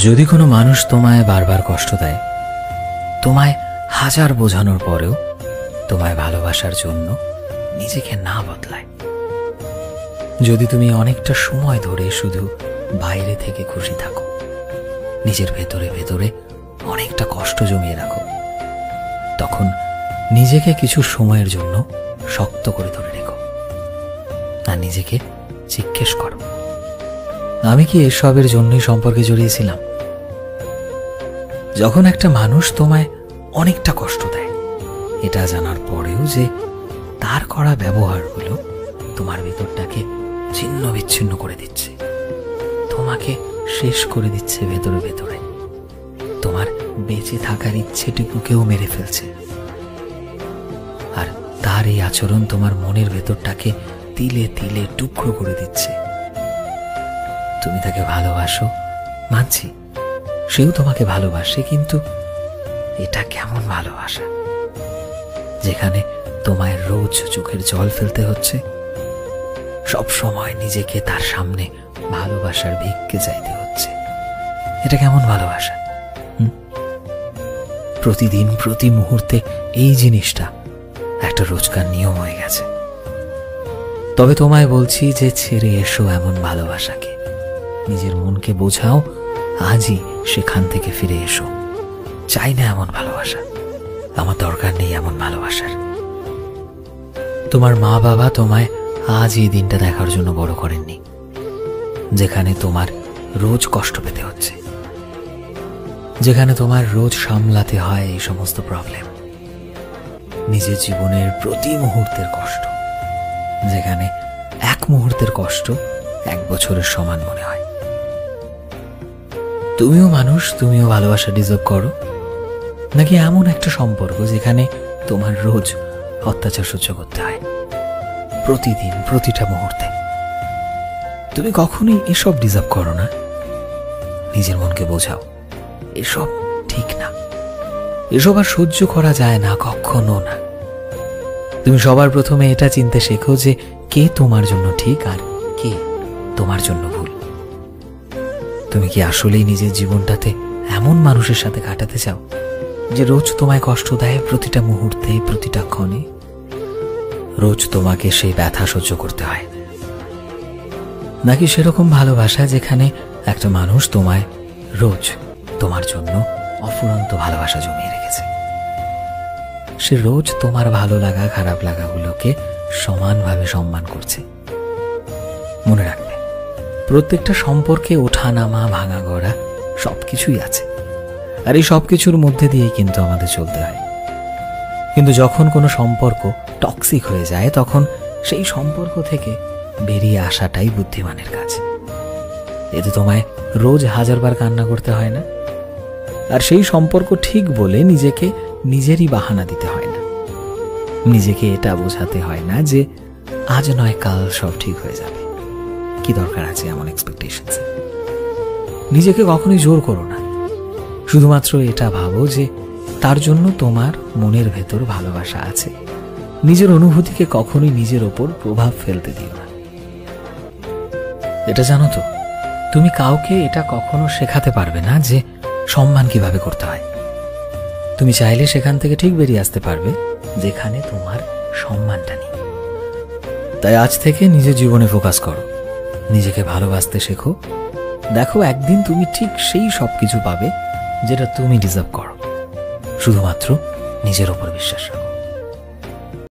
যদি কোনো মানুষ তোমায় বারবার কষ্ট দেয়, তোমায় হাজার বোঝানোর পরেও তোমায় ভালোবাসার জন্য নিজেকে না বদলায়, যদি তুমি অনেকটা সময় ধরে শুধু বাইরে থেকে খুশি থাকো, নিজের ভেতরে ভেতরে অনেকটা কষ্ট জমিয়ে রাখো, তখন নিজেকে কিছু সময়ের জন্য শক্ত করে ধরে রেখো আর নিজেকে জিজ্ঞেস করো, আমি কি এসবের জন্যই সম্পর্কে জড়িয়েছিলাম? যখন একটা মানুষ তোমায় অনেকটা কষ্ট দেয়, এটা জানার পরেও যে তার করা ব্যবহারগুলো তোমার ভেতরটাকে ছিন্ন বিচ্ছিন্ন করে দিচ্ছে, তোমাকে শেষ করে দিচ্ছে ভেতরে ভেতরে, তোমার বেঁচে থাকার ইচ্ছেটুকুকেও মেরে ফেলছে, আর তার এই আচরণ তোমার মনের ভেতরটাকে তিলে তিলে টুকরো করে দিচ্ছে। তুমি তাকে ভালোবাসো, মানছি, সেও তোমাকে ভালোবাসে, কিন্তু এটা কেমন ভালোবাসা যেখানে তোমায় রোজ চোখের জল ফেলতে হচ্ছে, সব সময় নিজেকে তার সামনে ভালোবাসার ভিক্ষে চাইতে হচ্ছে? এটা কেমন ভালোবাসা? প্রতিদিন প্রতি মুহূর্তে এই জিনিসটা একটা রোজকার নিয়ম হয়ে গেছে। তবে তোমায় বলছি যে ছেড়ে এসো এমন ভালোবাসাকে, নিজের মনকে বোঝাও, আজই সেখান থেকে ফিরে এসো। চাই না এমন ভালোবাসা, আমার দরকার নেই এমন ভালোবাসার। তোমার মা বাবা তোমায় আজ এই দিনটা দেখার জন্য বড় করেননি যেখানে তোমার রোজ কষ্ট পেতে হচ্ছে, যেখানে তোমার রোজ সামলাতে হয় এই সমস্ত প্রবলেম, নিজের জীবনের প্রতি মুহূর্তের কষ্ট, যেখানে এক মুহূর্তের কষ্ট 1 বছরের সমান মনে হয়। তুমিও মানুষ, তুমিও ভালোবাসা ডিজার্ভ করো, নাকি এমন একটা সম্পর্ক যেখানে তোমার রোজ অত্যাচার সহ্য করতে হয় প্রতিদিন প্রতিটা মুহূর্তে? তুমি কখনোই এসব ডিজার্ভ করো না। নিজের মনকে বোঝাও, এসব ঠিক না, এসব আর সহ্য করা যায় না, কখনো না। তুমি সবার প্রথমে এটা চিনতে শেখো যে কে তোমার জন্য ঠিক আর কে তোমার জন্য ভুল। তুমি কি আসলেই নিজের জীবনটাতে এমন মানুষের সাথে কাটাতে চাও যে রোজ তোমায় কষ্ট দেয় প্রতিটা মুহূর্তে, প্রতিটা ক্ষণে, রোজ তোমাকে সেই ব্যথা সহ্য করতে হয়? নাকি সেরকম ভালোবাসা যেখানে একটা মানুষ তোমায় রোজ তোমার জন্য অফুরন্ত ভালোবাসা জমিয়ে রেখেছে, সে রোজ তোমার ভালো লাগা খারাপ লাগাগুলোকে সমানভাবে সম্মান করছে? মনে রাখবে, প্রত্যেকটা সম্পর্কে ওঠা নামা, ভাঙা গড়া সবকিছুই আছে, আর এই সবকিছুর মধ্যে দিয়ে কিন্তু আমাদের চলতে হয়। কিন্তু যখন কোনো সম্পর্ক টক্সিক হয়ে যায়, তখন সেই সম্পর্ক থেকে বেরিয়ে আসাটাই বুদ্ধিমানের কাজ। এতে তোমায় রোজ 1000 বার কান্না করতে হয় না, আর সেই সম্পর্ক ঠিক বলে নিজেকে নিজেরই বাহানা দিতে হয় না, নিজেকে এটা বোঝাতে হয় না যে আজ নয় কাল সব ঠিক হয়ে যাবে। কি দরকার আছে এমন এক্সপেকটেশনসে? নিজেকে কখনোই জোর করো না, শুধুমাত্র এটা ভাবো যে তার জন্য তোমার মনের ভেতর ভালোবাসা আছে। নিজের অনুভূতিকে কখনোই নিজের ওপর প্রভাব ফেলতে দিও না। এটা জানো তো, তুমি কাউকে এটা কখনো শেখাতে পারবে না যে সম্মান কিভাবে করতে হয়। তুমি চাইলে সেখান থেকে ঠিক বেরিয়ে আসতে পারবে যেখানে তোমার সম্মানটা নেই। তাই আজ থেকে নিজের জীবনে ফোকাস করো, নিজেকে ভালোবাসতে শেখো। দেখো, একদিন তুমি ঠিক সেই সবকিছু পাবে যেটা তুমি ডিজার্ভ করো। শুধুমাত্র নিজের ওপর বিশ্বাস রাখো।